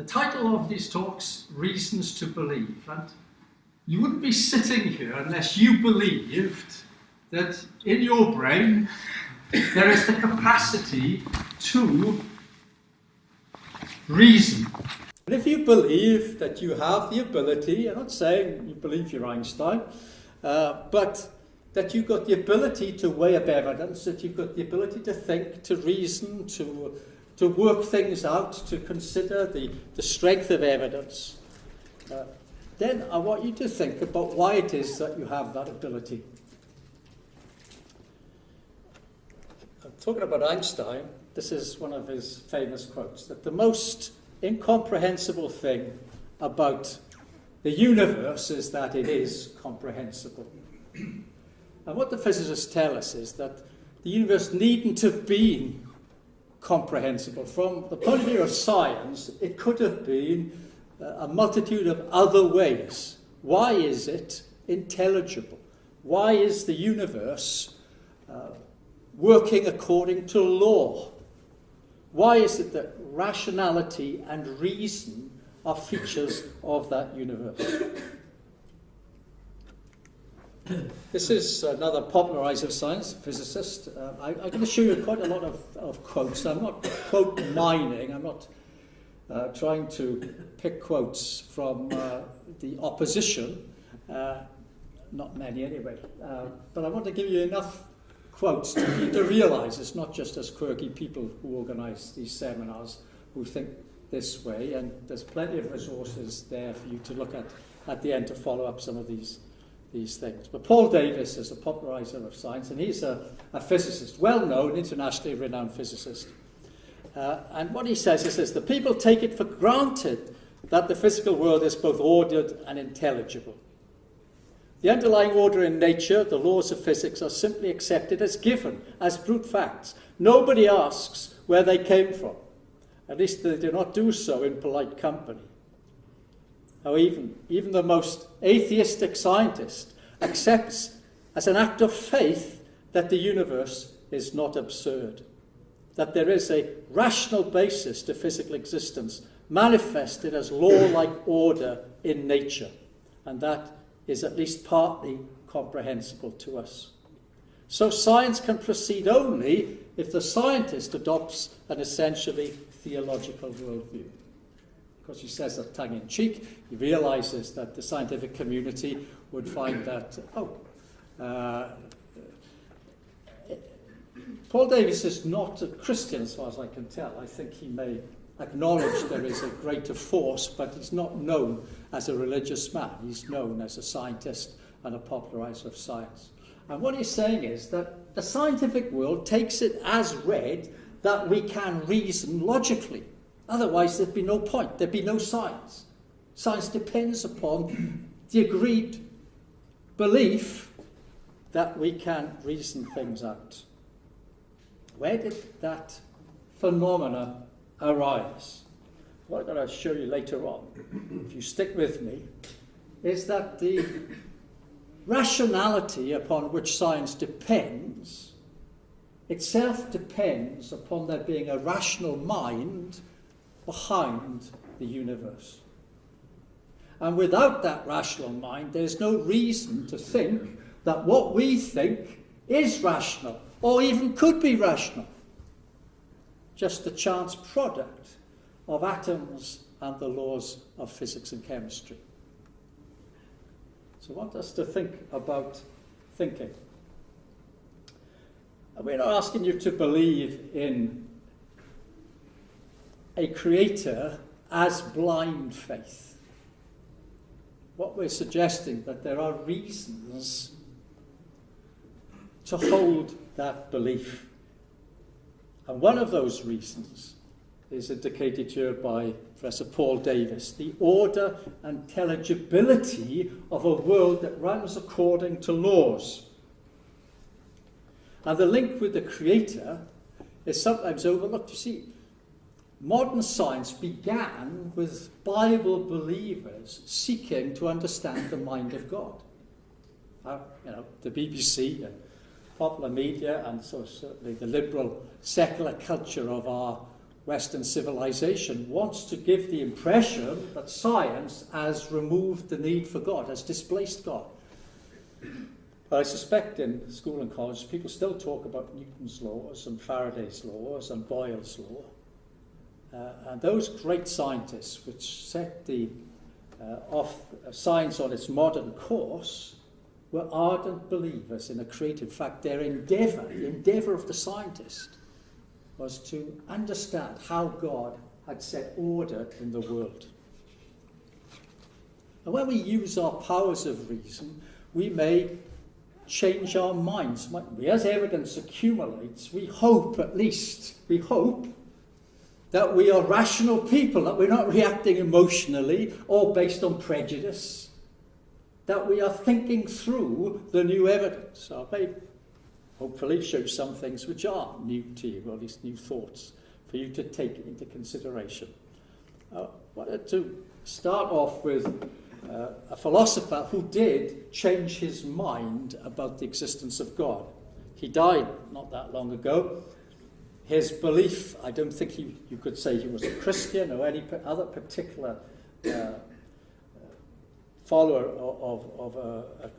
The title of these talks, Reasons to Believe. And you wouldn't be sitting here unless you believed that in your brain there is the capacity to reason. And if you believe that you have the ability, I'm not saying you believe you're Einstein, but that you've got the ability to weigh up evidence, that you've got the ability to think, to reason, to work things out, to consider the strength of evidence, then I want you to think about why it is that you have that ability. I'm talking about Einstein. This is one of his famous quotes, that the most incomprehensible thing about the universe is that it is comprehensible. And what the physicists tell us is that the universe needn't have been comprehensible. From the point of view of science, it could have been a multitude of other ways. Why is it intelligible? Why is the universe working according to law? Why is it that rationality and reason are features of that universe? This is another popularizer of science, physicist. I'm going to show you quite a lot of quotes. I'm not quote mining. I'm not trying to pick quotes from the opposition. Not many anyway. But I want to give you enough quotes to realise it's not just us quirky people who organise these seminars who think this way, and there's plenty of resources there for you to look at the end to follow up some of these things. But Paul Davies is a popularizer of science, and he's a physicist, well-known, internationally renowned physicist. And what he says is this: the people take it for granted that the physical world is both ordered and intelligible. The underlying order in nature, the laws of physics, are simply accepted as given, as brute facts. Nobody asks where they came from. At least they do not do so in polite company. Now even the most atheistic scientist accepts as an act of faith that the universe is not absurd, that there is a rational basis to physical existence manifested as law-like order in nature, and that is at least partly comprehensible to us. So science can proceed only if the scientist adopts an essentially theological worldview. Of course, he says that tongue-in-cheek. He realizes that the scientific community would find that, Paul Davies is not a Christian as far as I can tell. I think he may acknowledge there is a greater force, but he's not known as a religious man. He's known as a scientist and a popularizer of science. And what he's saying is that the scientific world takes it as read that we can reason logically. Otherwise, there'd be no point. There'd be no science. Science depends upon the agreed belief that we can reason things out. Where did that phenomena arise? What I'm going to show you later on, if you stick with me, is that the rationality upon which science depends itself depends upon there being a rational mind behind the universe. And without that rational mind, there's no reason to think that what we think is rational, or even could be rational. Just a chance product of atoms and the laws of physics and chemistry. So I want us to think about thinking. And we're not asking you to believe in a creator as blind faith. What we're suggesting that there are reasons to hold that belief. And one of those reasons is indicated here by Professor Paul Davies, the order and intelligibility of a world that runs according to laws. And the link with the Creator is sometimes overlooked. You see, modern science began with Bible believers seeking to understand the mind of God. The BBC and popular media, and so certainly the liberal secular culture of our Western civilization wants to give the impression that science has removed the need for God, has displaced God. But I suspect in school and college, people still talk about Newton's laws and Faraday's laws and Boyle's law. And those great scientists which set the science on its modern course were ardent believers in a creative fact. Their endeavour, the endeavour of the scientist, was to understand how God had set order in the world. And when we use our powers of reason, we may change our minds. As evidence accumulates, we hope that we are rational people, that we're not reacting emotionally or based on prejudice, that we are thinking through the new evidence. I may hopefully show some things which are new to you, or at least new thoughts for you to take into consideration. I wanted to start off with a philosopher who did change his mind about the existence of God. He died not that long ago. His belief, I don't think you could say he was a Christian or any other particular follower of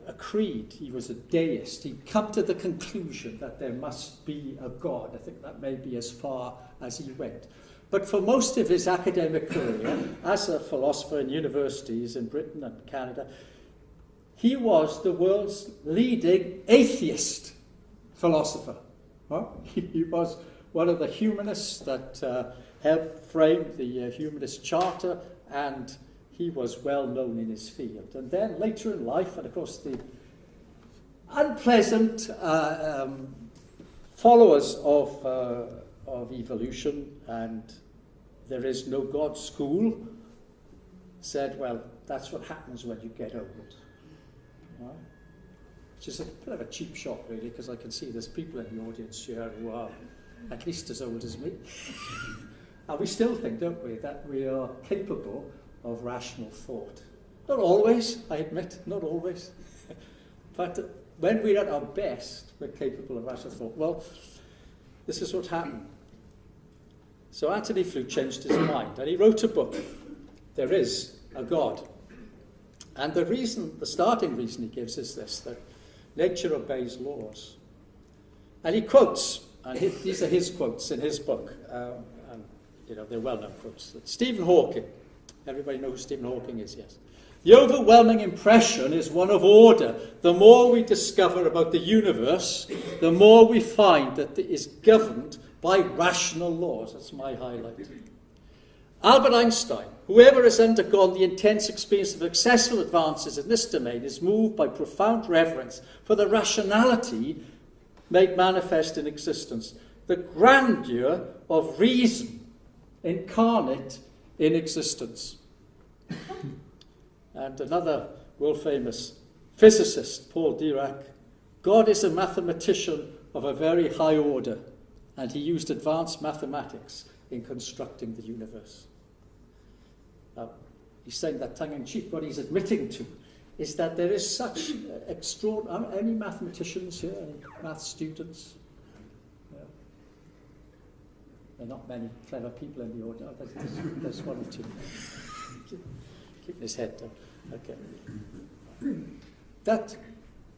a creed. He was a deist. He'd come to the conclusion that there must be a God. I think that may be as far as he went. But for most of his academic career, as a philosopher in universities in Britain and Canada, he was the world's leading atheist philosopher. He was one of the humanists that helped frame the Humanist Charter, and he was well known in his field. And then later in life, and of course the unpleasant followers of evolution and there is no God school said, well, that's what happens when you get old. Right? Which is a bit of a cheap shot, really, because I can see there's people in the audience here who are at least as old as me. And we still think, don't we, that we are capable of rational thought. Not always, I admit, not always. But when we're at our best, we're capable of rational thought. Well, this is what happened. So Anthony Flew changed his mind, and he wrote a book, There Is a God. And the starting reason he gives is this, that nature obeys laws. And he quotes, and these are his quotes in his book, and they're well-known quotes. Stephen Hawking, everybody know who Stephen Hawking is, yes. The overwhelming impression is one of order. The more we discover about the universe, the more we find that it is governed by rational laws. That's my highlight. Albert Einstein, whoever has undergone the intense experience of successful advances in this domain is moved by profound reverence for the rationality made manifest in existence, the grandeur of reason incarnate in existence. And another world-famous physicist, Paul Dirac, God is a mathematician of a very high order, and he used advanced mathematics in constructing the universe. Now, he's saying that tongue-in-cheek. What he's admitting to is that there is such extraordinary... Any mathematicians here? Any math students? Yeah. There are not many clever people in the audience. There's one or two. Keep his head down. Okay. That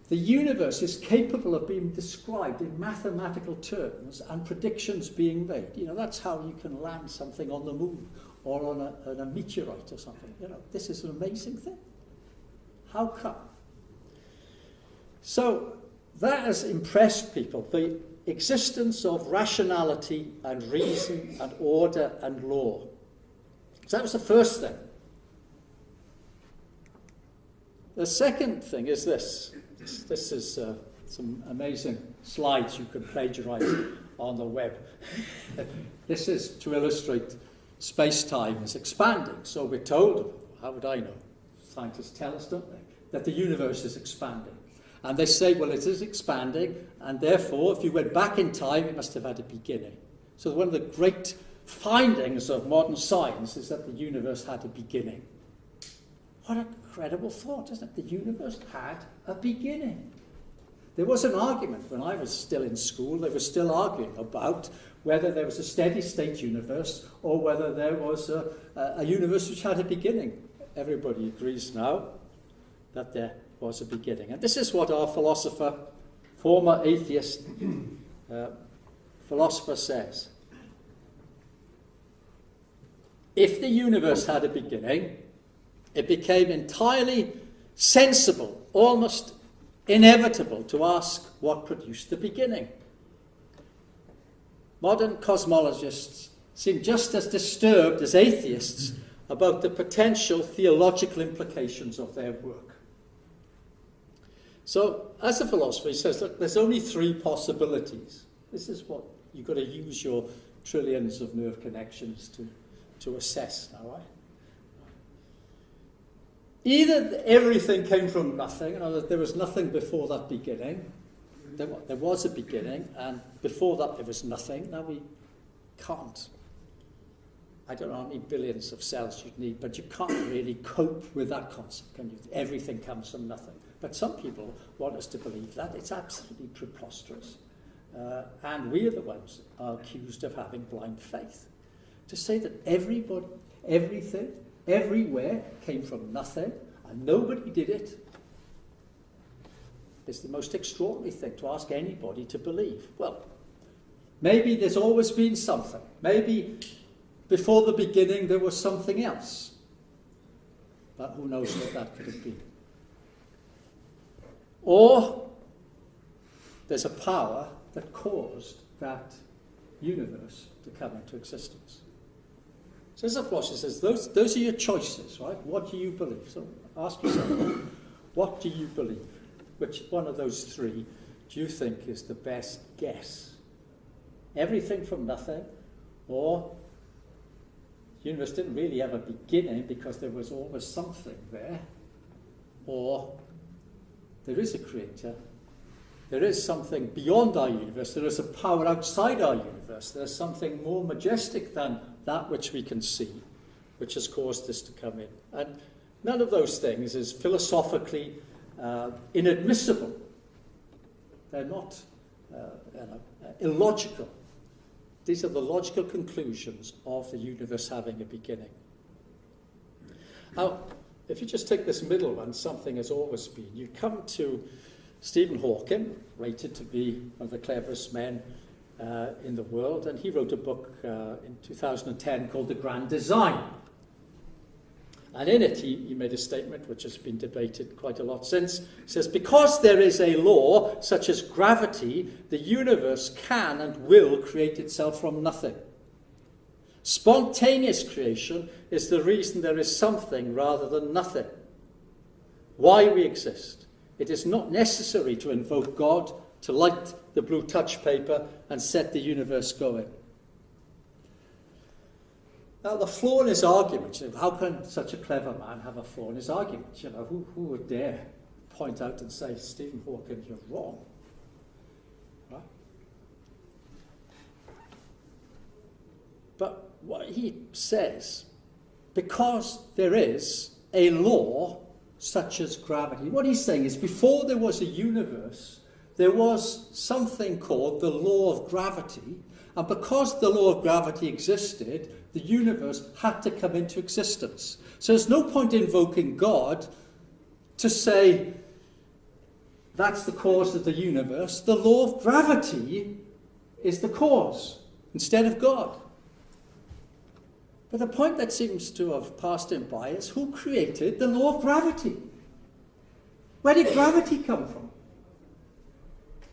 the universe is capable of being described in mathematical terms and predictions being made. That's how you can land something on the moon or on a meteorite or something. This is an amazing thing. How come? So that has impressed people, the existence of rationality and reason and order and law. So that was the first thing. The second thing is this. This is some amazing slides you can plagiarize on the web. This is to illustrate space-time is expanding. So we're told, how would I know? Scientists tell us, don't they, that the universe is expanding. And they say, well, it is expanding, and therefore, if you went back in time, it must have had a beginning. So one of the great findings of modern science is that the universe had a beginning. What a incredible thought, isn't it? The universe had a beginning. There was an argument when I was still in school. They were still arguing about whether there was a steady state universe or whether there was a universe which had a beginning. Everybody agrees now that there was a beginning. And this is what our philosopher, former atheist philosopher, says. If the universe had a beginning, it became entirely sensible, almost inevitable, to ask what produced the beginning. Modern cosmologists seem just as disturbed as atheists about the potential theological implications of their work. So, as a philosopher, he says, look, there's only three possibilities. This is what you've got to use your trillions of nerve connections to assess now, right? Either everything came from nothing, in other words, there was nothing before that beginning. There was a beginning, and before that there was nothing. Now we can't. I don't know how many billions of cells you'd need, but you can't really cope with that concept, can you? Everything comes from nothing. But some people want us to believe that. It's absolutely preposterous. And we are the ones are accused of having blind faith. To say that everybody, everything, everywhere came from nothing, and nobody did it, is the most extraordinary thing to ask anybody to believe. Well, maybe there's always been something. Maybe before the beginning there was something else. But who knows what that could have been. Or there's a power that caused that universe to come into existence. So as a philosopher says, those are your choices, right? What do you believe? So ask yourself, what do you believe? Which one of those three do you think is the best guess? Everything from nothing, or the universe didn't really have a beginning because there was always something there, or there is a creator, there is something beyond our universe, there is a power outside our universe, there's something more majestic than that which we can see, which has caused this to come in. And none of those things is philosophically inadmissible. They're not illogical. These are the logical conclusions of the universe having a beginning. Now, if you just take this middle one, something has always been, you come to Stephen Hawking, rated to be one of the cleverest men in the world, and he wrote a book in 2010 called The Grand Design. And in it, he made a statement which has been debated quite a lot since. He says, because there is a law such as gravity, the universe can and will create itself from nothing. Spontaneous creation is the reason there is something rather than nothing. Why we exist. It is not necessary to invoke God to light the blue touch paper and set the universe going. Now, the flaw in his argument, how can such a clever man have a flaw in his argument? You know, who would dare point out and say, Stephen Hawking, you're wrong? Right? But what he says, because there is a law such as gravity, what he's saying is before there was a universe, there was something called the law of gravity, and because the law of gravity existed, the universe had to come into existence. So there's no point invoking God to say that's the cause of the universe. The law of gravity is the cause instead of God. But the point that seems to have passed him by is who created the law of gravity? Where did gravity come from?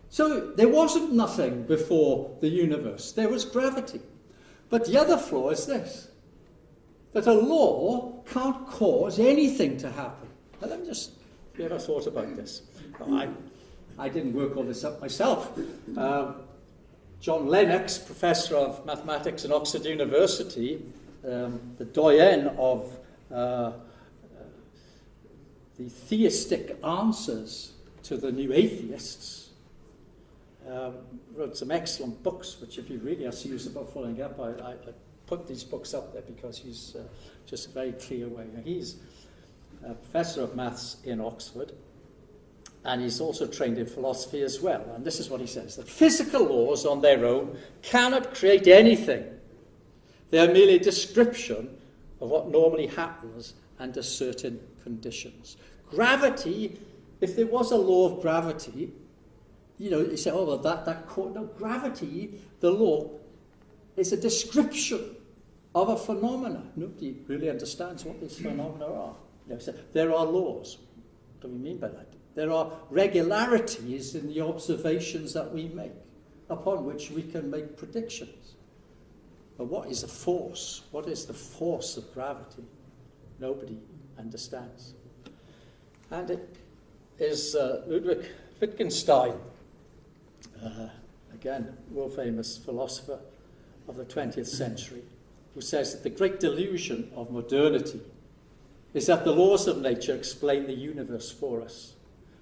So there wasn't nothing before the universe. There was gravity. But the other flaw is this, that a law can't cause anything to happen. Now, let me just, have you ever thought about this? I didn't work all this up myself. John Lennox, professor of mathematics at Oxford University, the doyen of the theistic answers to the new atheists, wrote some excellent books, which if you really are serious about following up, I put these books up there because he's just a very clear way. He's a professor of maths in Oxford, And he's also trained in philosophy as well. And this is what he says, that physical laws on their own cannot create anything. They are merely a description of what normally happens under certain conditions. Gravity, if there was a law of gravity, you say, oh, well, no, gravity, the law, is a description of a phenomena. Nobody really understands what these phenomena are. So there are laws. What do we mean by that? There are regularities in the observations that we make, upon which we can make predictions. But what is a force? What is the force of gravity? Nobody understands. And it is Ludwig Wittgenstein, again, world famous philosopher of the 20th century, who says that the great delusion of modernity is that the laws of nature explain the universe for us.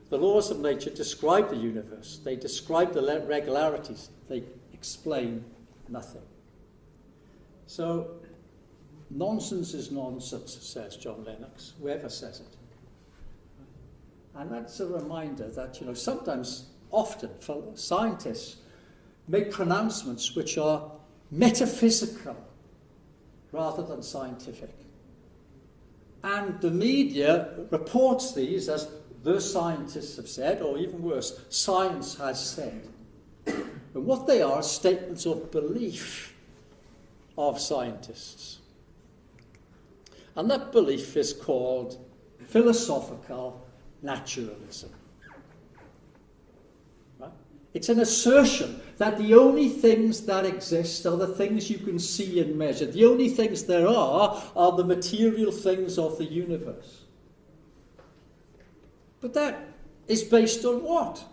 The laws of nature describe the universe. They describe the regularities. They explain nothing. So, nonsense is nonsense, says John Lennox, whoever says it. And that's a reminder that, sometimes, often, scientists make pronouncements which are metaphysical rather than scientific. And the media reports these as the scientists have said, or even worse, science has said. And what they are statements of belief of scientists. And that belief is called philosophical naturalism. Right? It's an assertion that the only things that exist are the things you can see and measure. The only things there are the material things of the universe. But that is based on what?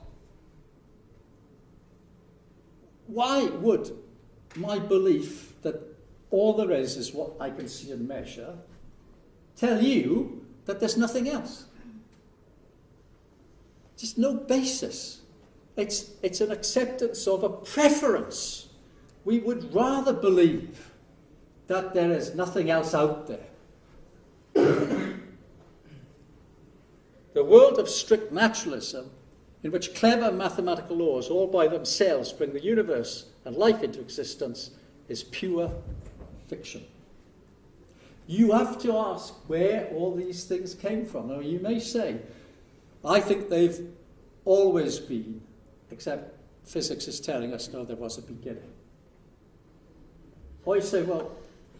Why would my belief that all there is what I can see and measure tell you that there's nothing else? Just no basis. It's an acceptance of a preference. We would rather believe that there is nothing else out there. The world of strict naturalism, in which clever mathematical laws all by themselves bring the universe and life into existence, is pure fiction. You have to ask where all these things came from. Now, you may say, I think they've always been, except physics is telling us, no, there was a beginning. Or you say, well,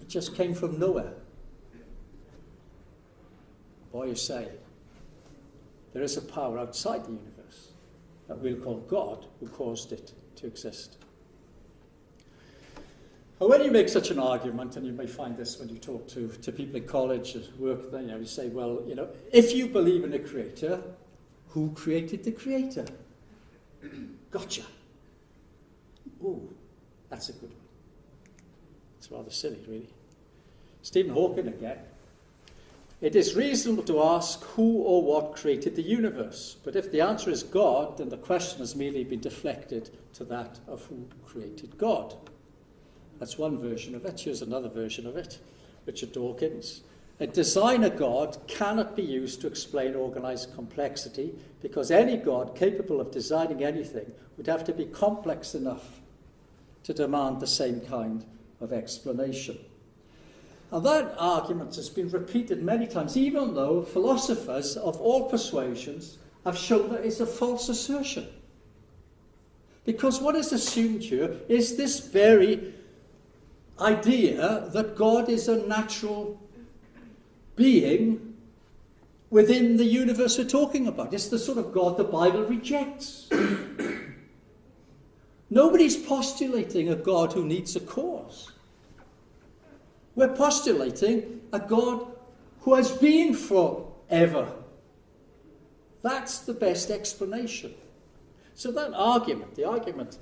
it just came from nowhere. Or you say, there is a power outside the universe that we'll call God, who caused it to exist. Well, when you make such an argument, and you may find this when you talk to people in college at work, then you say, well, if you believe in a creator, who created the creator? Gotcha. Ooh, that's a good one. It's rather silly, really. Stephen Hawking again. It is reasonable to ask who or what created the universe, but if the answer is God, then the question has merely been deflected to that of who created God. That's one version of it. Here's another version of it. Richard Dawkins. A designer God cannot be used to explain organized complexity, because any God capable of designing anything would have to be complex enough to demand the same kind of explanation. And that argument has been repeated many times, even though philosophers of all persuasions have shown that it's a false assertion. Because what is assumed here is this very idea that God is a natural being within the universe we're talking about. It's the sort of God the Bible rejects. Nobody's postulating a God who needs a cause. We're postulating a God who has been forever. That's the best explanation. So that argument, the argument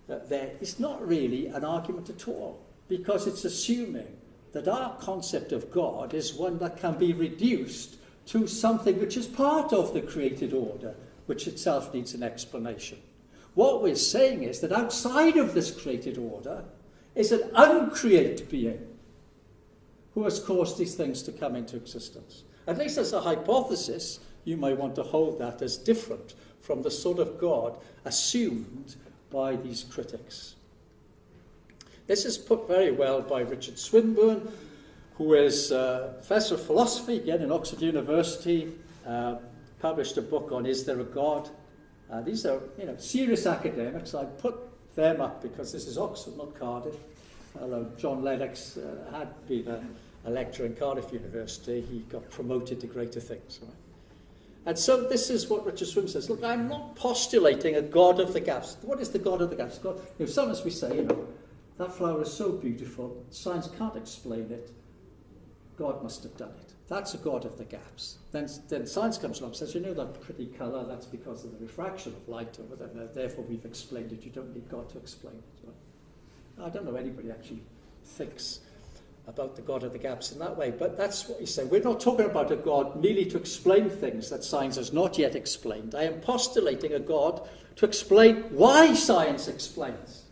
there, is not really an argument at all, because it's assuming that our concept of God is one that can be reduced to something which is part of the created order, which itself needs an explanation. What we're saying is that outside of this created order is an uncreated being who has caused these things to come into existence. At least as a hypothesis, you may want to hold that as different from the sort of God assumed by these critics. This is put very well by Richard Swinburne, who is a professor of philosophy, again in Oxford University, published a book on Is There a God? These are serious academics. I put them up because this is Oxford, not Cardiff. Although John Lennox had been a lecturer in Cardiff University, he got promoted to greater things. Right? And so this is what Richard Swinburne says. Look, I'm not postulating a God of the gaps. What is the God of the gaps? God, sometimes we say, that flower is so beautiful, science can't explain it. God must have done it. That's a God of the gaps. Then science comes along and says, that pretty colour, that's because of the refraction of light or whatever. Therefore, we've explained it. You don't need God to explain it. Right? I don't know anybody actually thinks about the God of the gaps in that way, but that's what he's saying. We're not talking about a God merely to explain things that science has not yet explained. I am postulating a God to explain why science explains.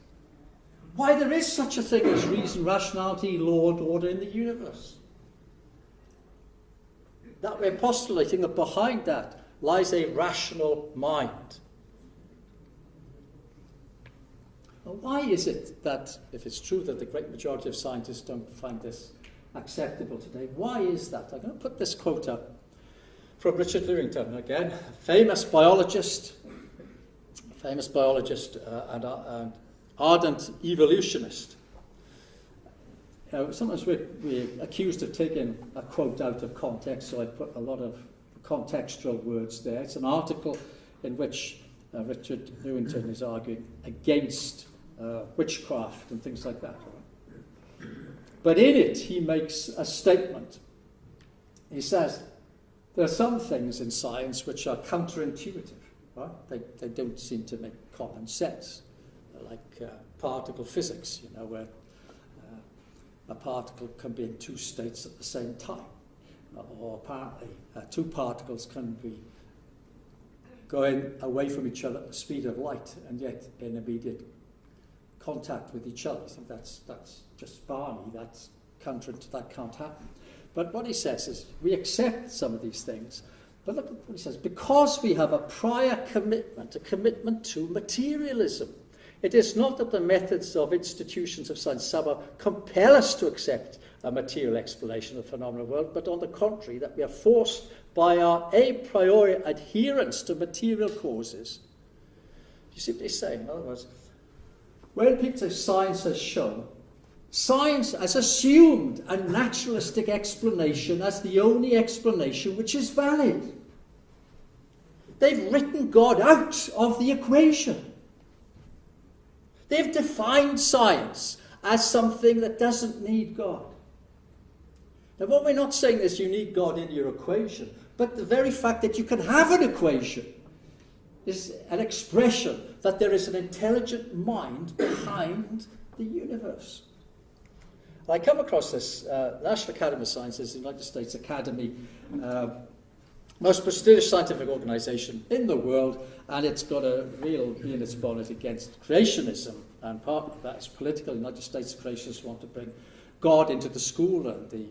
Why there is such a thing as reason, rationality, law and order in the universe. That we're postulating that behind that lies a rational mind. Well, why is it that, if it's true that the great majority of scientists don't find this acceptable today, why is that? I'm going to put this quote up from Richard Lewington, again, famous biologist and ardent evolutionist. Sometimes we're accused of taking a quote out of context, so I put a lot of contextual words there. It's an article in which Richard Lewington is arguing against witchcraft and things like that. Right? But in it, he makes a statement. He says, there are some things in science which are counterintuitive. Right? They don't seem to make common sense, like particle physics, where a particle can be in two states at the same time, or apparently two particles can be going away from each other at the speed of light and yet in immediate contact with each other. So that's just barney, that's counterintuitive, that can't happen. But what he says is, we accept some of these things, but look at what he says, because we have a prior commitment, a commitment to materialism. It is not that the methods of institutions of science somehow compel us to accept a material explanation of the phenomenal world, but on the contrary, that we are forced by our a priori adherence to material causes. You see what he's saying? In other words, when people say science has shown, science has assumed a naturalistic explanation as the only explanation which is valid. They've written God out of the equation. They've defined science as something that doesn't need God. Now, what we're not saying is you need God in your equation, but the very fact that you can have an equation is an expression that there is an intelligent mind behind the universe. I come across this National Academy of Sciences, the United States Academy, most prestigious scientific organisation in the world, and it's got a real bee in its bonnet against creationism, and part of that is political. The United States creationists want to bring God into the school, and the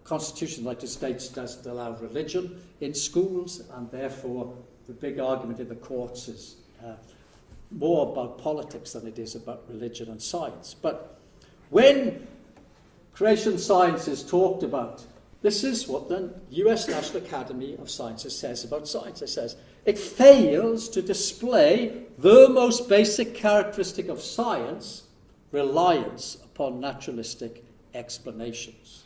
Constitution of the United States doesn't allow religion in schools, and therefore the big argument in the courts is more about politics than it is about religion and science. But when creation science is talked about, this is what the US National Academy of Sciences says about science. It says, it fails to display the most basic characteristic of science, reliance upon naturalistic explanations.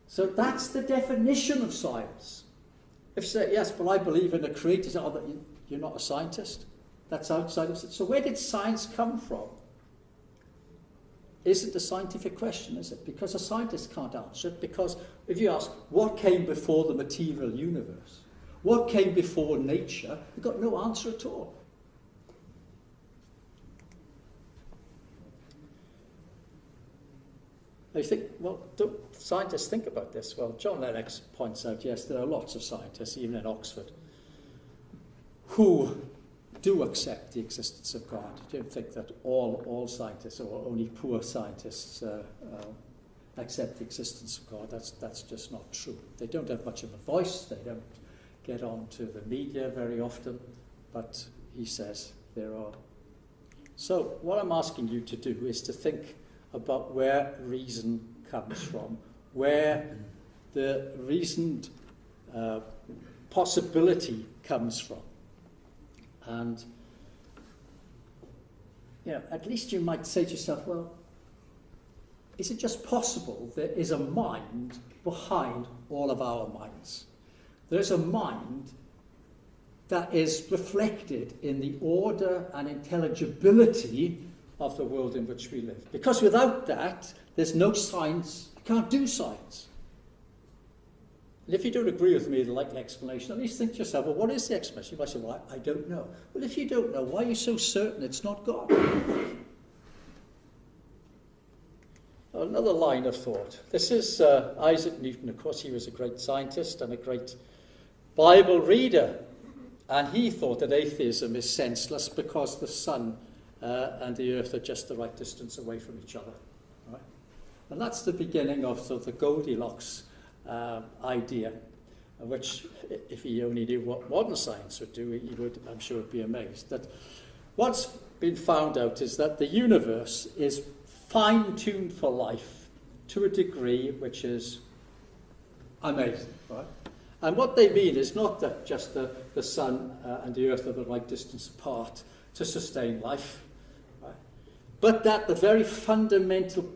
So that's the definition of science. If you say, yes, but I believe in a creator, you're not a scientist. That's outside of it. So where did science come from? Isn't a scientific question, is it? Because a scientist can't answer it, because if you ask, what came before the material universe? What came before nature? You've got no answer at all. You think, well, don't scientists think about this? Well, John Lennox points out, yes, there are lots of scientists, even in Oxford, who do accept the existence of God. I don't think that all scientists or only poor scientists accept the existence of God. That's just not true. They don't have much of a voice. They don't get onto the media very often. But he says there are. So what I'm asking you to do is to think about where reason comes from, where the reasoned possibility comes from. And at least you might say to yourself, well, is it just possible there is a mind behind all of our minds? There's a mind that is reflected in the order and intelligibility of the world in which we live. Because without that, there's no science. You can't do science. And if you don't agree with me, the likely explanation, at least think to yourself, well, what is the explanation? You might say, well, I don't know. Well, if you don't know, why are you so certain it's not God? Another line of thought. This is Isaac Newton. Of course, he was a great scientist and a great Bible reader. And he thought that atheism is senseless because the sun and the earth are just the right distance away from each other. Right? And that's the beginning of sort of the Goldilocks idea, which, if he only knew what modern science would do, he would, I'm sure, be amazed. That what's been found out is that the universe is fine-tuned for life to a degree which is amazing, right? And what they mean is not that just the sun and the earth are the right distance apart to sustain life, right? But that the very fundamental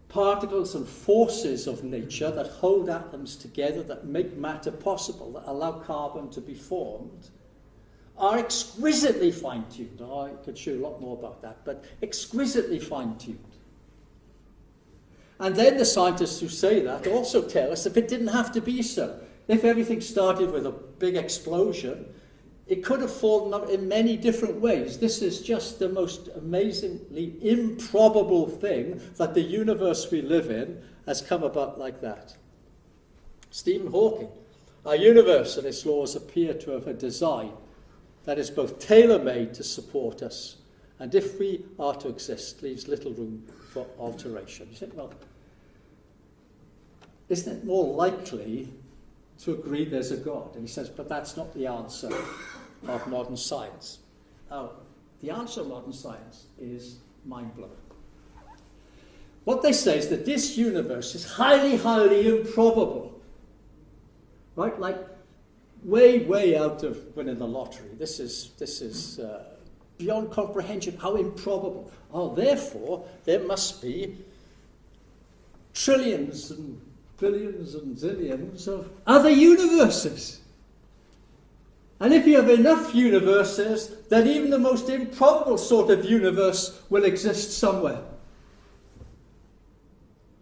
particles and forces of nature that hold atoms together, that make matter possible, that allow carbon to be formed, are exquisitely fine-tuned. I could show you a lot more about that, but exquisitely fine-tuned. And then the scientists who say that also tell us that it didn't have to be so. If everything started with a big explosion, it could have fallen out in many different ways. This is just the most amazingly improbable thing, that the universe we live in has come about like that. Stephen Hawking, our universe and its laws appear to have a design that is both tailor-made to support us, and if we are to exist, leaves little room for alteration. You think, well, isn't it more likely to agree there's a God? And he says, but that's not the answer of modern science. Now, the answer of modern science is mind-blowing. What they say is that this universe is highly, highly improbable. Right? Like, way, way out of winning the lottery. This is beyond comprehension, how improbable. Oh, therefore, there must be trillions and billions and zillions of other universes. And if you have enough universes, then even the most improbable sort of universe will exist somewhere.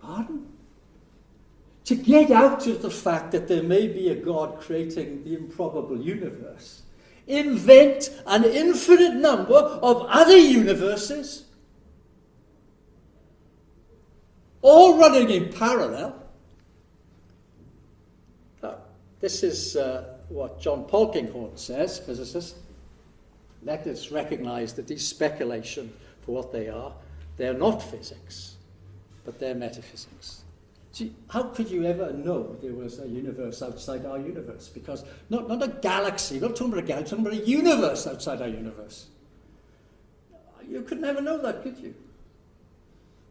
Pardon? To get out of the fact that there may be a God creating the improbable universe, invent an infinite number of other universes, all running in parallel. This is what John Polkinghorne says, physicist. Let us recognize that these speculations, for what they are not physics, but they're metaphysics. See, how could you ever know there was a universe outside our universe? Because not a galaxy, not talking about a galaxy, talking about a universe outside our universe. You could never know that, could you?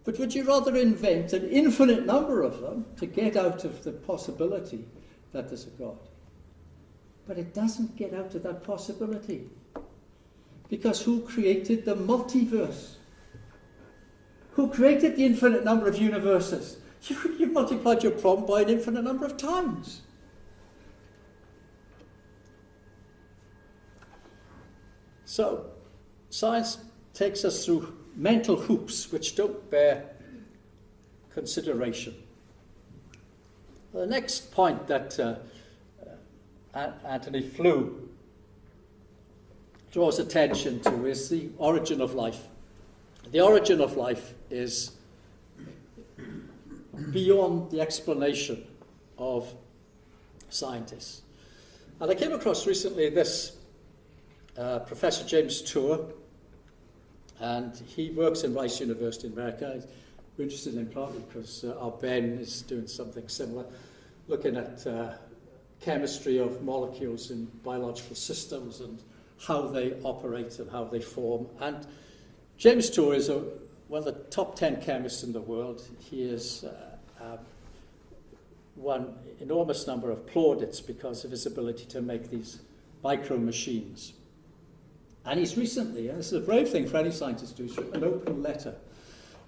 But would you rather invent an infinite number of them to get out of the possibility that there's a God? But it doesn't get out of that possibility. Because who created the multiverse? Who created the infinite number of universes? You've multiplied your problem by an infinite number of times. So, science takes us through mental hoops which don't bear consideration. The next point that Anthony Flew draws attention to is the origin of life. The origin of life is beyond the explanation of scientists. And I came across recently this Professor James Tour, and he works in Rice University in America. we're interested in partly because our Ben is doing something similar, looking at chemistry of molecules in biological systems and how they operate and how they form. And James Tour is one of the top 10 chemists in the world. He has won enormous number of plaudits because of his ability to make these micro machines. And he's recently, and this is a brave thing for any scientist to do, he's written an open letter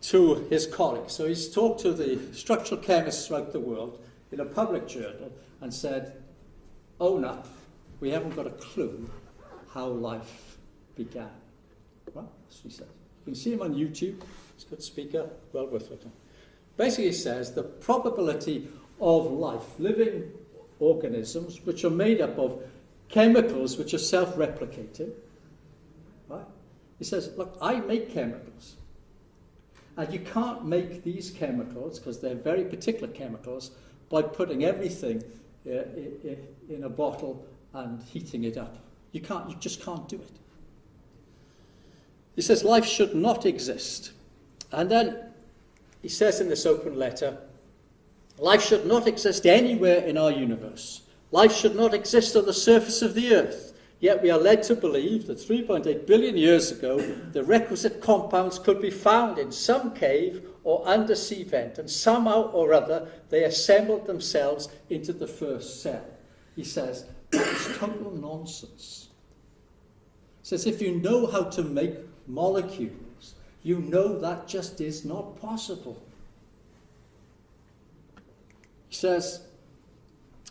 to his colleagues. So he's talked to the structural chemists throughout the world in a public journal and said, own up, we haven't got a clue how life began. Well, that's what he said. You can see him on YouTube. He's a good speaker, well worth looking. Basically, he says the probability of life, living organisms, which are made up of chemicals which are self-replicating, right? He says, look, I make chemicals. And you can't make these chemicals, because they're very particular chemicals, by putting everything in a bottle and heating it up. You just can't do it. He says life should not exist. And then he says in this open letter, life should not exist anywhere in our universe. Life should not exist on the surface of the earth. Yet we are led to believe that 3.8 billion years ago, the requisite compounds could be found in some cave or undersea vent, and somehow or other they assembled themselves into the first cell. He says, that is total nonsense. He says, if you know how to make molecules, you know that just is not possible. He says,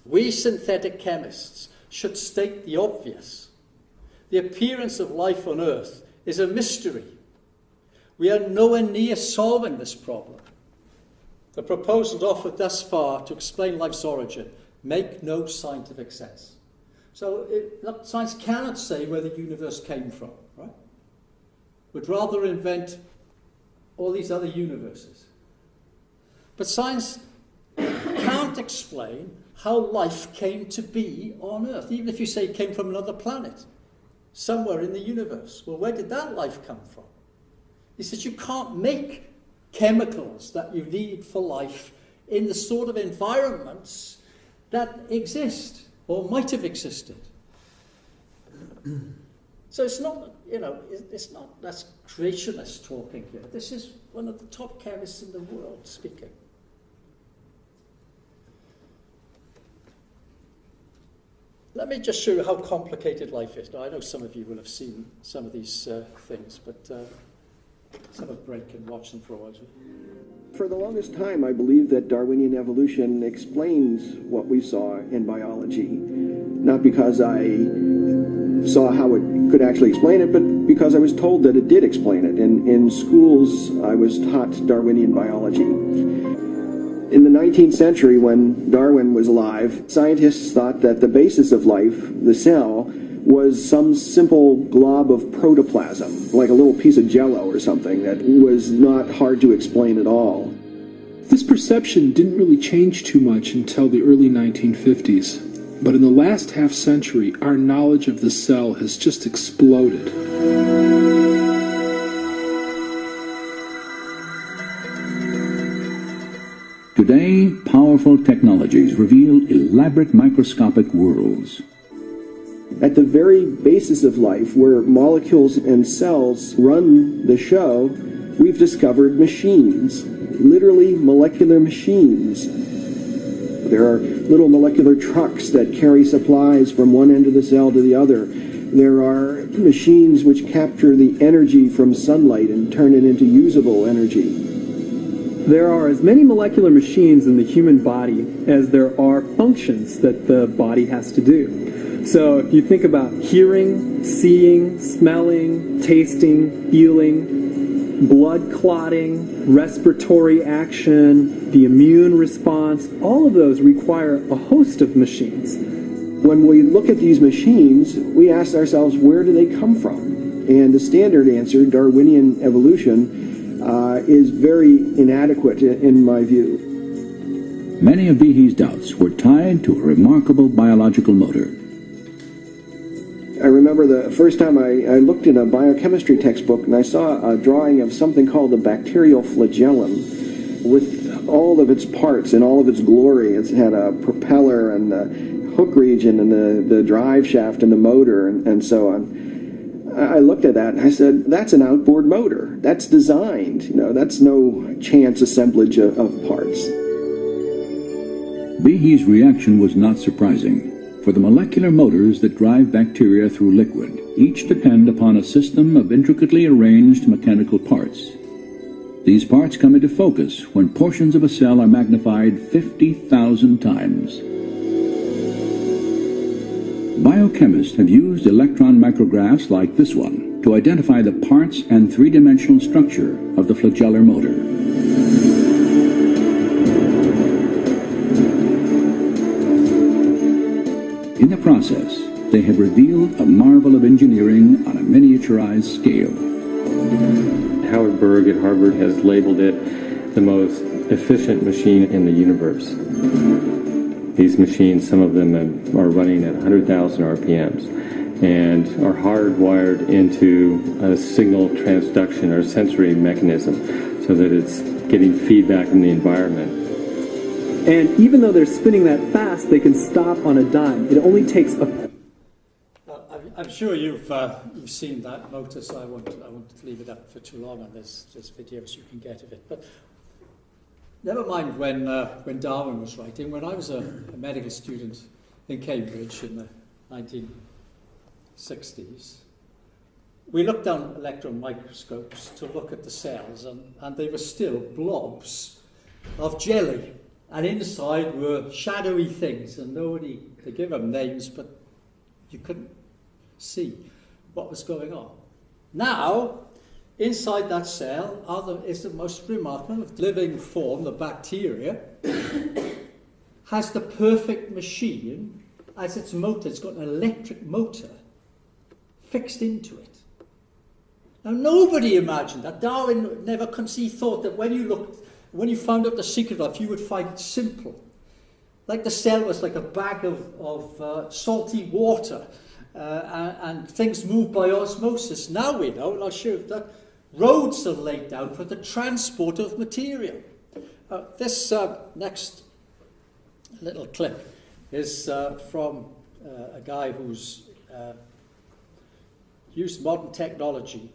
we synthetic chemists should state the obvious. The appearance of life on Earth is a mystery. We are nowhere near solving this problem. The proposals offered thus far to explain life's origin make no scientific sense. So science cannot say where the universe came from, right? Would rather invent all these other universes. But science can't explain how life came to be on Earth, even if you say it came from another planet, somewhere in the universe. Well, where did that life come from? He says you can't make chemicals that you need for life in the sort of environments that exist or might have existed. So it's not, it's not, that's creationist talking here. This is one of the top chemists in the world speaking. Let me just show you how complicated life is. Now, I know some of you will have seen some of these things, but let's have a break and watch them for a while. For the longest time, I believed that Darwinian evolution explains what we saw in biology. Not because I saw how it could actually explain it, but because I was told that it did explain it. In schools, I was taught Darwinian biology. In the 19th century, when Darwin was alive, scientists thought that the basis of life, the cell, was some simple glob of protoplasm, like a little piece of jello or something that was not hard to explain at all. This perception didn't really change too much until the early 1950s, but in the last half century, our knowledge of the cell has just exploded. Today, powerful technologies reveal elaborate microscopic worlds. At the very basis of life, where molecules and cells run the show, we've discovered machines, literally molecular machines. There are little molecular trucks that carry supplies from one end of the cell to the other. There are machines which capture the energy from sunlight and turn it into usable energy. There are as many molecular machines in the human body as there are functions that the body has to do. So if you think about hearing, seeing, smelling, tasting, feeling, blood clotting, respiratory action, the immune response, all of those require a host of machines. When we look at these machines, we ask ourselves, where do they come from? And the standard answer, Darwinian evolution, is very inadequate in my view. Many of Behe's doubts were tied to a remarkable biological motor. I remember the first time I looked in a biochemistry textbook and I saw a drawing of something called a bacterial flagellum. with all of its parts and all of its glory. It's had a propeller and the hook region and the drive shaft and the motor and so on. I looked at that and I said, that's an outboard motor. That's designed. That's no chance assemblage of parts. Behe's reaction was not surprising, for the molecular motors that drive bacteria through liquid each depend upon a system of intricately arranged mechanical parts. These parts come into focus when portions of a cell are magnified 50,000 times. Biochemists have used electron micrographs like this one to identify the parts and three-dimensional structure of the flagellar motor. In the process, they have revealed a marvel of engineering on a miniaturized scale. Howard Berg at Harvard has labeled it the most efficient machine in the universe. These machines, some of them are running at 100,000 RPMs and are hardwired into a signal transduction or sensory mechanism so that it's getting feedback from the environment. And even though they're spinning that fast, they can stop on a dime. It only takes a... I'm sure you've seen that motor, so I won't leave it up for too long, and there's videos you can get of it. But never mind when Darwin was writing. When I was a medical student in Cambridge in the 1960s, we looked down electron microscopes to look at the cells, and they were still blobs of jelly. And inside were shadowy things, and they gave them names, but you couldn't see what was going on. Now, inside that cell is the most remarkable living form, the bacteria, has the perfect machine as its motor. It's got an electric motor fixed into it. Now, nobody imagined that. Darwin never thought that when you found out the secret of life, you would find it simple. Like the cell was like a bag of salty water, and things move by osmosis. Now we know, and I'll show you that roads are laid down for the transport of material. This next little clip is from a guy who's used modern technology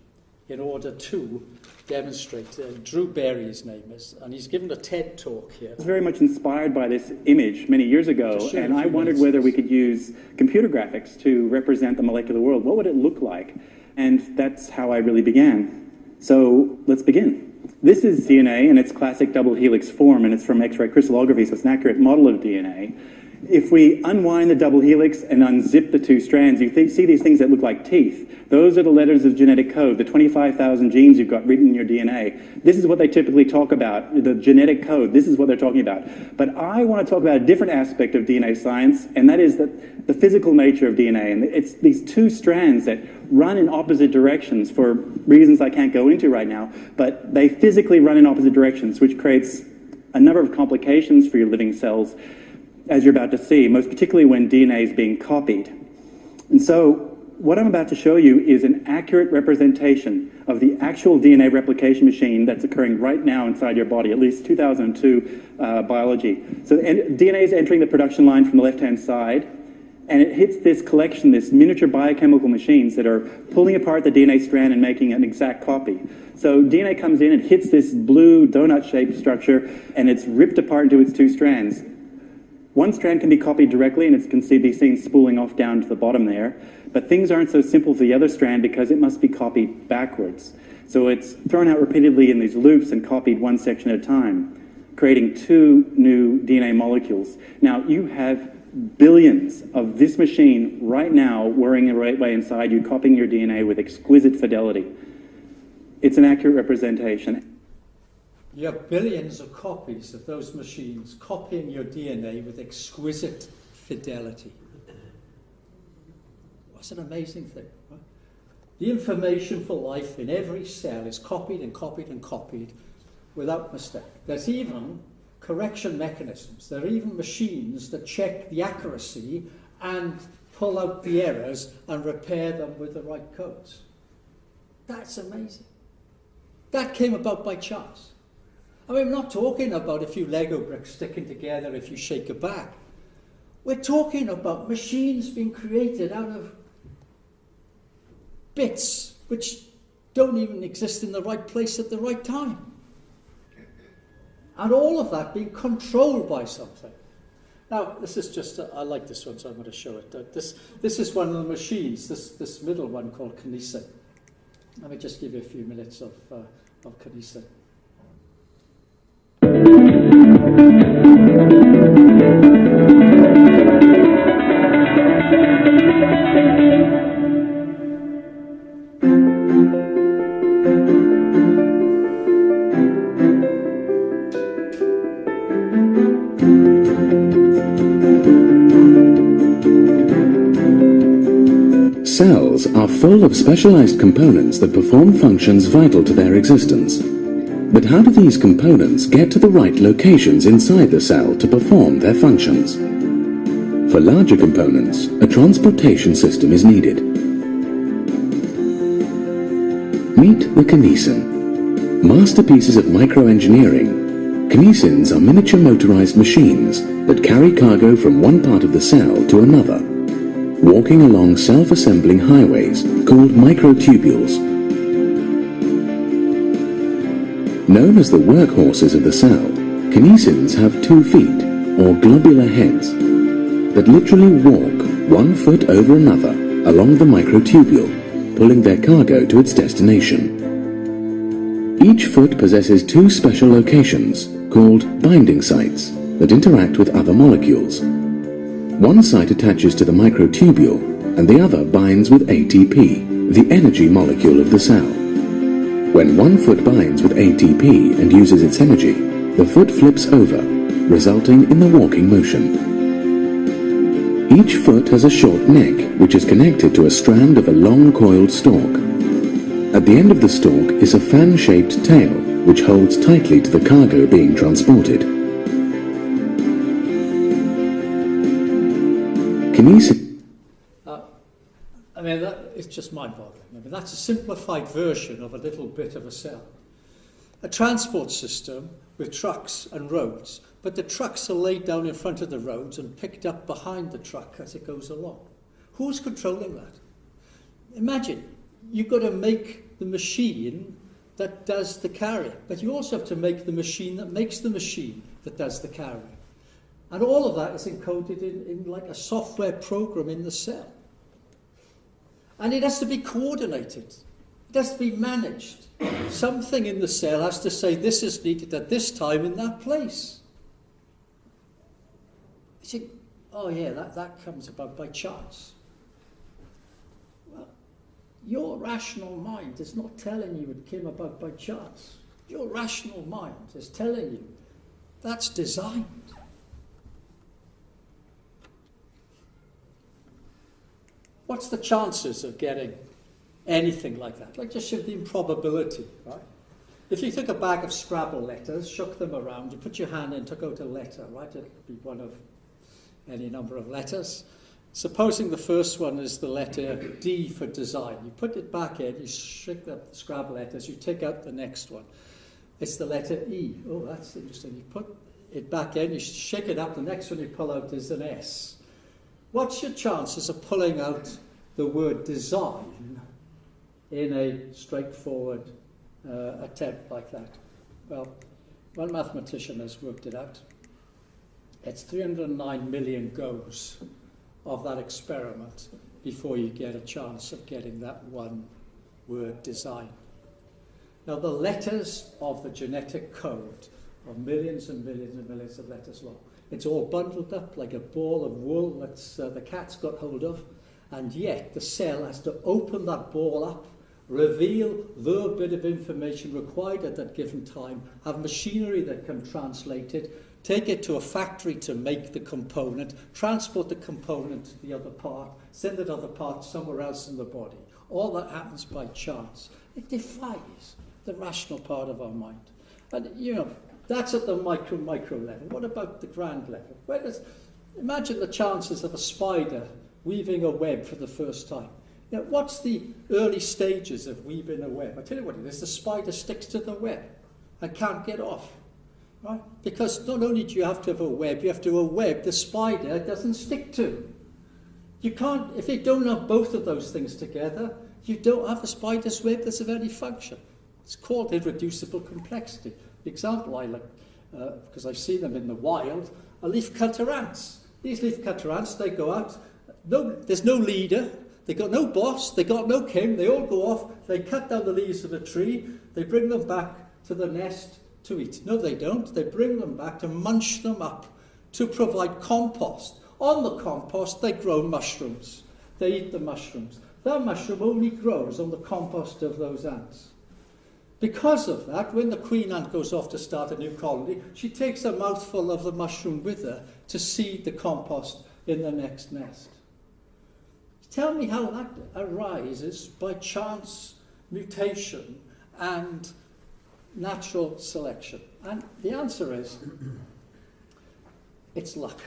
in order to demonstrate. Drew Berry, his name is, and he's given a TED talk here. I was very much inspired by this image many years ago, and I wondered whether we could use computer graphics to represent the molecular world. What would it look like? And that's how I really began. So let's begin. This is DNA in its classic double helix form, and it's from X-ray crystallography, so it's an accurate model of DNA. If we unwind the double helix and unzip the two strands, you see these things that look like teeth. Those are the letters of genetic code, the 25,000 genes you've got written in your DNA. This is what they typically talk about, the genetic code. This is what they're talking about. But I want to talk about a different aspect of DNA science, and that is the physical nature of DNA. And it's these two strands that run in opposite directions for reasons I can't go into right now, but they physically run in opposite directions, which creates a number of complications for your living cells, as you're about to see, most particularly when DNA is being copied. And so what I'm about to show you is an accurate representation of the actual DNA replication machine that's occurring right now inside your body, at least 2002 biology. So DNA is entering the production line from the left-hand side, and it hits this collection, this miniature biochemical machines that are pulling apart the DNA strand and making an exact copy. So DNA comes in and hits this blue donut-shaped structure, and it's ripped apart into its two strands. One strand can be copied directly, and it can be seen spooling off down to the bottom there. But things aren't so simple for the other strand because it must be copied backwards. So it's thrown out repeatedly in these loops and copied one section at a time, creating two new DNA molecules. Now, you have billions of this machine right now whirring away inside you, copying your DNA with exquisite fidelity. It's an accurate representation. You have billions of copies of those machines copying your DNA with exquisite fidelity. What's an amazing thing, right? The information for life in every cell is copied and copied and copied without mistake. There's even correction mechanisms. There are even machines that check the accuracy and pull out the errors and repair them with the right codes. That's amazing. That came about by chance. I mean, I'm not talking about a few Lego bricks sticking together if you shake a bag. We're talking about machines being created out of bits which don't even exist in the right place at the right time. And all of that being controlled by something. Now, this is just, I like this one, so I'm going to show it. This is one of the machines, this middle one called Kinesin. Let me just give you a few minutes of Kinesin. Cells are full of specialized components that perform functions vital to their existence. But how do these components get to the right locations inside the cell to perform their functions? For larger components, a transportation system is needed. Meet the Kinesin. Masterpieces of microengineering, Kinesins are miniature motorized machines that carry cargo from one part of the cell to another, walking along self-assembling highways called microtubules. Known as the workhorses of the cell, Kinesins have 2 feet, or globular heads, that literally walk 1 foot over another along the microtubule, pulling their cargo to its destination. Each foot possesses 2 special locations, called binding sites, that interact with other molecules. One site attaches to the microtubule, and the other binds with ATP, the energy molecule of the cell. When one foot binds with ATP and uses its energy, the foot flips over, resulting in the walking motion. Each foot has a short neck, which is connected to a strand of a long coiled stalk. At the end of the stalk is a fan-shaped tail, which holds tightly to the cargo being transported. Kinesin. I mean, it's just mind-boggling. I mean, that's a simplified version of a little bit of a cell. A transport system with trucks and roads, but the trucks are laid down in front of the roads and picked up behind the truck as it goes along. Who's controlling that? Imagine, you've got to make the machine that does the carrying, but you also have to make the machine that makes the machine that does the carrying. And all of that is encoded in like a software program in the cell. And it has to be coordinated. It has to be managed. Something in the cell has to say this is needed at this time in that place. You think, oh yeah, that comes about by chance. Well, your rational mind is not telling you it came about by chance. Your rational mind is telling you that's designed. What's the chances of getting anything like that? Like just the improbability, right? If you took a bag of Scrabble letters, shook them around, you put your hand in, took out a letter, right? It could be one of any number of letters. Supposing the first one is the letter D for design. You put it back in, you shake the Scrabble letters, you take out the next one. It's the letter E. Oh, that's interesting. You put it back in, you shake it up, the next one you pull out is an S. What's your chances of pulling out the word design in a straightforward attempt like that? Well, one mathematician has worked it out. It's 309 million goes of that experiment before you get a chance of getting that one word design. Now, the letters of the genetic code are millions and millions and millions of letters long. It's all bundled up like a ball of wool that the cat's got hold of, and yet the cell has to open that ball up, reveal the bit of information required at that given time, have machinery that can translate it, take it to a factory to make the component, transport the component to the other part, send that other part somewhere else in the body. All that happens by chance. It defies the rational part of our mind. And, you know, that's at the micro level. What about the grand level? Imagine the chances of a spider weaving a web for the first time. You know, what's the early stages of weaving a web? I tell you what it is, the spider sticks to the web and can't get off. right? Because not only do you have to have a web, you have to have a web the spider doesn't stick to. You can't, if you don't have both of those things together, you don't have a spider's web that's of any function. It's called irreducible complexity. The example I like, because I've seen them in the wild, are leafcutter ants. These leafcutter ants, they go out, there's no leader, they got no boss, they got no king, they all go off, they cut down the leaves of a tree, they bring them back to the nest to eat. No, they don't. They bring them back to munch them up, to provide compost. On the compost, they grow mushrooms. They eat the mushrooms. That mushroom only grows on the compost of those ants. Because of that, when the queen ant goes off to start a new colony, she takes a mouthful of the mushroom with her to seed the compost in the next nest. Tell me how that arises by chance, mutation, and natural selection. And the answer is, it's luck.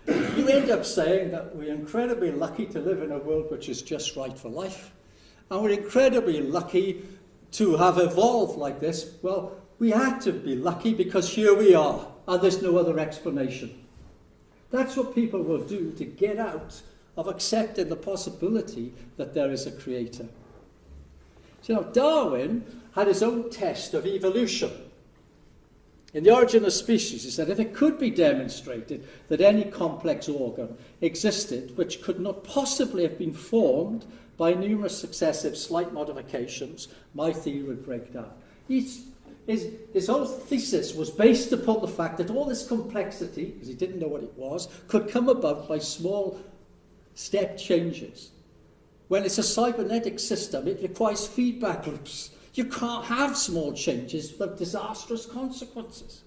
You end up saying that we're incredibly lucky to live in a world which is just right for life, and we're incredibly lucky to have evolved like this. Well, we had to be lucky because here we are, and there's no other explanation. That's what people will do to get out of accepting the possibility that there is a creator. So now Darwin had his own test of evolution. In The Origin of Species, he said if it could be demonstrated that any complex organ existed which could not possibly have been formed by numerous successive slight modifications, my theory would break down. His whole thesis was based upon the fact that all this complexity, because he didn't know what it was, could come about by small step changes. When it's a cybernetic system, it requires feedback loops. You can't have small changes with disastrous consequences.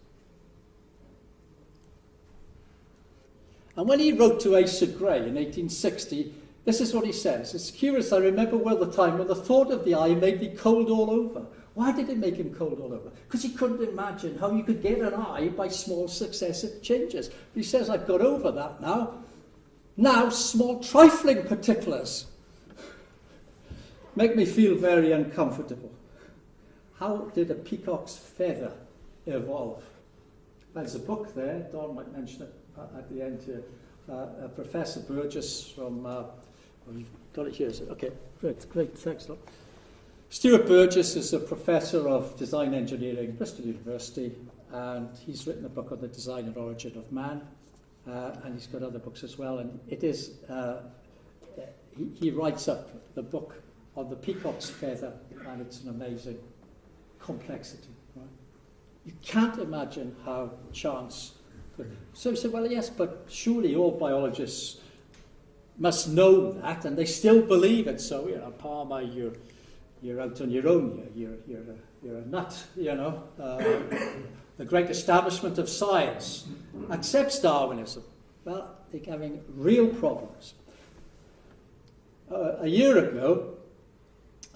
And when he wrote to Asa Gray in 1860, this is what he says. It's curious, I remember well the time when the thought of the eye made me cold all over. Why did it make him cold all over? Because he couldn't imagine how you could get an eye by small successive changes. But he says, I've got over that now. Now, small trifling particulars make me feel very uncomfortable. How did a peacock's feather evolve? There's a book there, Don might mention it at the end here. Professor Burgess from, you've got it here, is it? Okay, great, thanks a lot. Stuart Burgess is a professor of design engineering at Bristol University, and he's written a book on the design and origin of man, and he's got other books as well, and it is, he writes up the book on the peacock's feather, and it's an amazing complexity. Right? You can't imagine how chance could. So you say, well, yes, but surely all biologists must know that, and they still believe it. So, you know, Palmer, you're out on your own. You're a nut. You know, the great establishment of science accepts Darwinism. Well, they're having real problems. A year ago,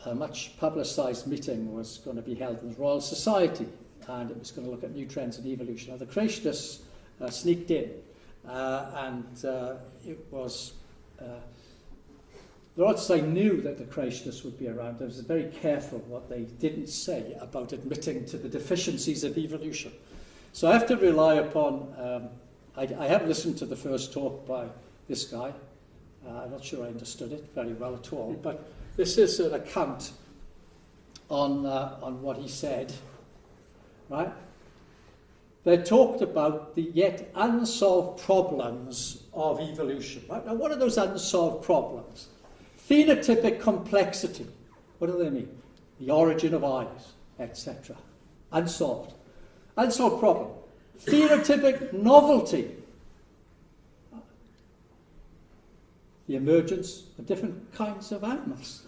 a much publicised meeting was going to be held in the Royal Society, and it was going to look at new trends in evolution. Now, the creationists sneaked in, and it was... the Royal Society knew that the creationists would be around. They was very careful what they didn't say about admitting to the deficiencies of evolution. So I have to rely upon... I have listened to the first talk by this guy. I'm not sure I understood it very well at all, but this is an account on what he said, right? They talked about the yet unsolved problems of evolution, right? Now, what are those unsolved problems? Phenotypic complexity. What do they mean? The origin of eyes, etc. Unsolved. Unsolved problem. Phenotypic novelty. The emergence of different kinds of animals.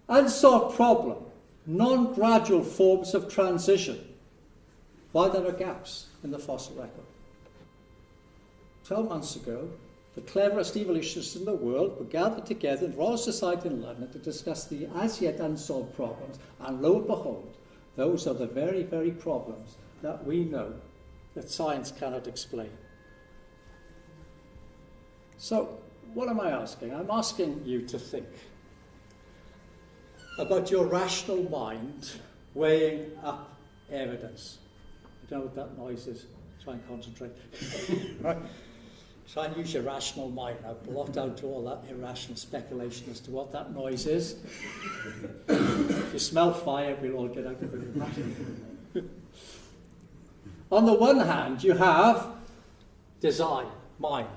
Unsolved problem. Non-gradual forms of transition. Why there are gaps in the fossil record. 12 months ago, the cleverest evolutionists in the world were gathered together in the Royal Society in London to discuss the as yet unsolved problems, and lo and behold, those are the very, very problems that we know that science cannot explain. So, what am I asking? I'm asking you to think about your rational mind weighing up evidence. You know what that noise is? Try and concentrate. Right? Try and use your rational mind. Now blot out all that irrational speculation as to what that noise is. If you smell fire, we'll all get out of it. On the one hand, you have design, mind,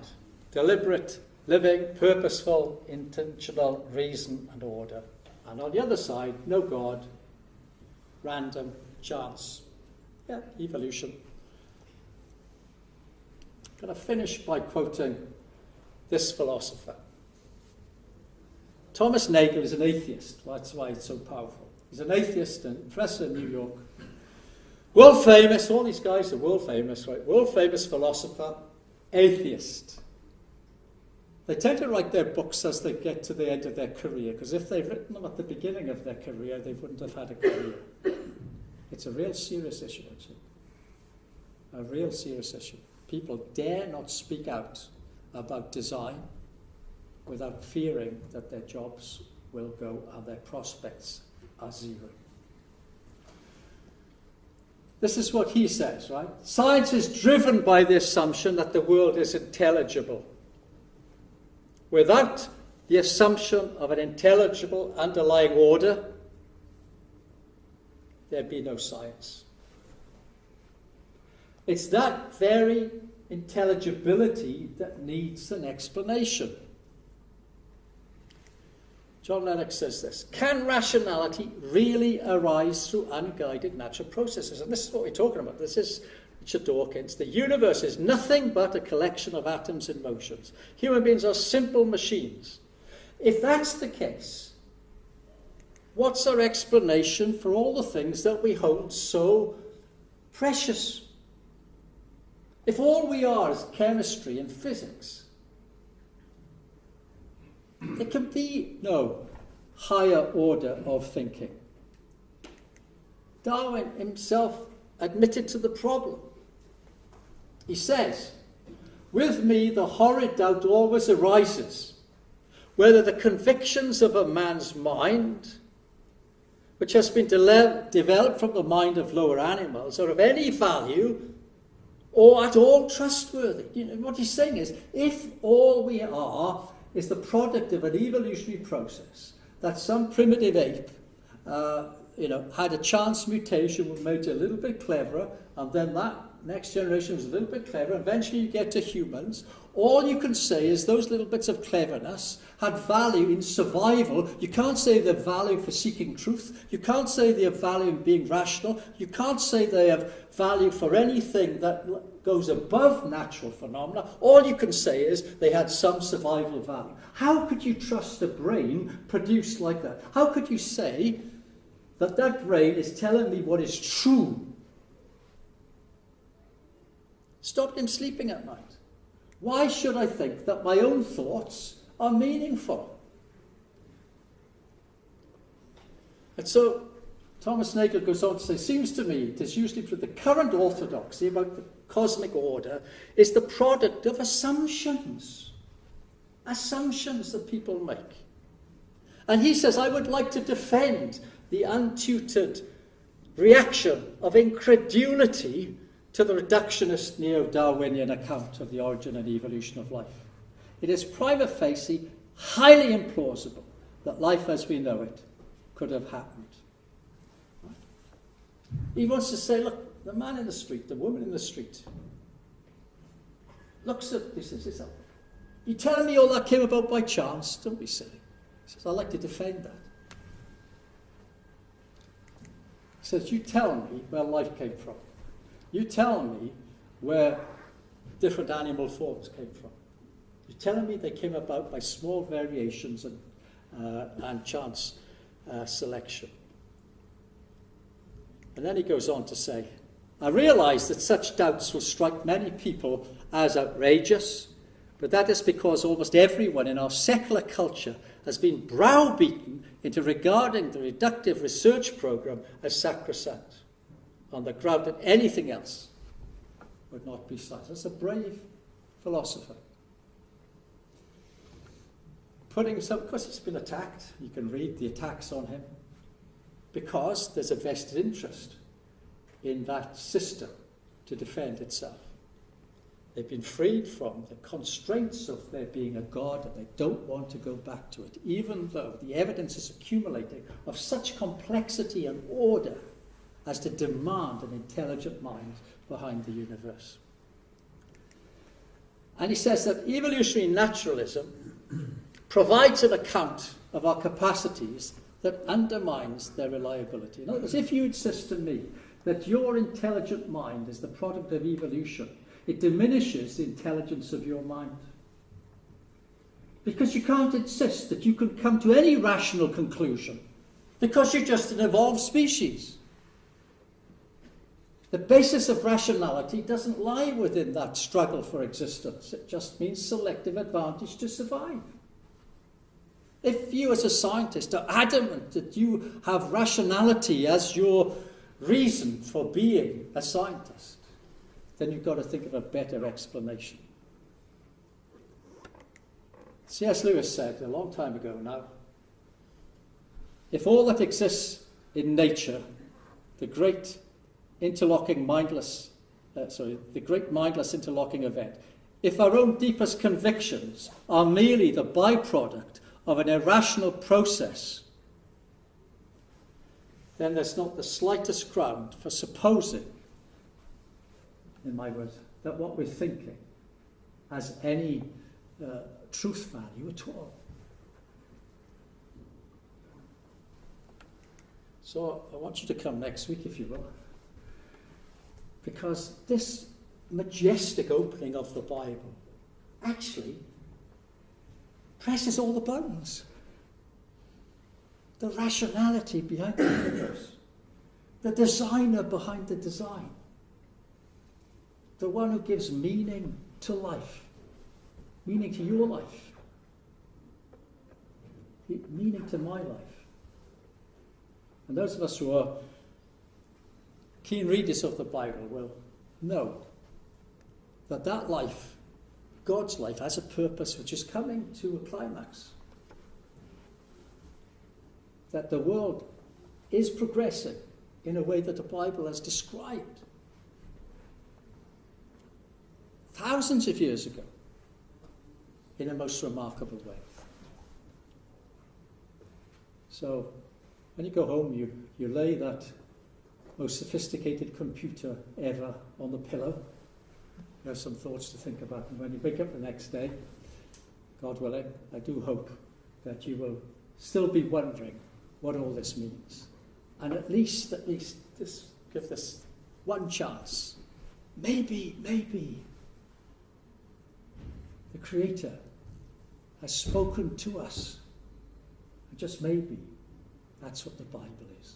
deliberate, living, purposeful, intentional reason and order. And on the other side, no God, random, chance, evolution. I'm going to finish by quoting this philosopher. Thomas Nagel is an atheist. That's why it's so powerful. He's an atheist and professor in New York. World famous, all these guys are world famous, right? World famous philosopher, atheist. They tend to write their books as they get to the end of their career, because if they'd written them at the beginning of their career, they wouldn't have had a career. It's a real serious issue, actually. A real serious issue. People dare not speak out about design without fearing that their jobs will go and their prospects are zero. This is what he says, right? Science is driven by the assumption that the world is intelligible. Without the assumption of an intelligible underlying order, there'd be no science. It's that very intelligibility that needs an explanation. John Lennox says this: can rationality really arise through unguided natural processes? And this is what we're talking about. This is Richard Dawkins. The universe is nothing but a collection of atoms in motions. Human beings are simple machines. If that's the case, what's our explanation for all the things that we hold so precious? If all we are is chemistry and physics, there can be no higher order of thinking. Darwin himself admitted to the problem. He says, with me the horrid doubt always arises whether the convictions of a man's mind, which has been developed from the mind of lower animals, are of any value or at all trustworthy. You know, what he's saying is, if all we are is the product of an evolutionary process, that some primitive ape had a chance mutation that made it a little bit cleverer, and then that next generation was a little bit cleverer, and eventually you get to humans, all you can say is those little bits of cleverness had value in survival. You can't say they have value for seeking truth. You can't say they have value in being rational. You can't say they have value for anything that goes above natural phenomena. All you can say is they had some survival value. How could you trust a brain produced like that? How could you say that that brain is telling me what is true? Stopped him sleeping at night. Why should I think that my own thoughts are meaningful? And so Thomas Nagel goes on to say, seems to me it is usually the current orthodoxy about the cosmic order is the product of assumptions that people make. And he says, I would like to defend the untutored reaction of incredulity to the reductionist neo-Darwinian account of the origin and evolution of life. It is prima facie highly implausible that life as we know it could have happened. He wants to say, look, the man in the street, the woman in the street, looks at this and says, you telling me all that came about by chance? Don't be silly. He says, I'd like to defend that. He says, you tell me where life came from. You tell me where different animal forms came from. You're telling me they came about by small variations and chance selection. And then he goes on to say, I realise that such doubts will strike many people as outrageous, but that is because almost everyone in our secular culture has been browbeaten into regarding the reductive research program as sacrosanct, on the ground that anything else would not be science. That's a brave philosopher. Of course, he's been attacked. You can read the attacks on him because there's a vested interest. in that system to defend itself. They've been freed from the constraints of there being a God, and they don't want to go back to it, even though the evidence is accumulating of such complexity and order as to demand an intelligent mind behind the universe. And he says that evolutionary naturalism provides an account of our capacities that undermines their reliability. In other words, if you insist to me that your intelligent mind is the product of evolution, it diminishes the intelligence of your mind. Because you can't insist that you can come to any rational conclusion because you're just an evolved species. The basis of rationality doesn't lie within that struggle for existence. It just means selective advantage to survive. If you as a scientist are adamant that you have rationality as your reason for being a scientist, then you've got to think of a better explanation. C.S. Lewis said a long time ago now, if all that exists in nature, the great mindless interlocking event, if our own deepest convictions are merely the byproduct of an irrational process, then there's not the slightest ground for supposing, in my words, that what we're thinking has any truth value at all. So I want you to come next week, if you will, because this majestic opening of the Bible actually presses all the buttons. The rationality behind the universe, the designer behind the design, the one who gives meaning to life, meaning to your life, meaning to my life. And those of us who are keen readers of the Bible will know that that life, God's life, has a purpose which is coming to a climax. That the world is progressing in a way that the Bible has described thousands of years ago in a most remarkable way. So when you go home, you lay that most sophisticated computer ever on the pillow. You have some thoughts to think about, and when you wake up the next day, God willing, I do hope that you will still be wondering what all this means. And at least this, give this one chance. Maybe the Creator has spoken to us. And just maybe that's what the Bible is.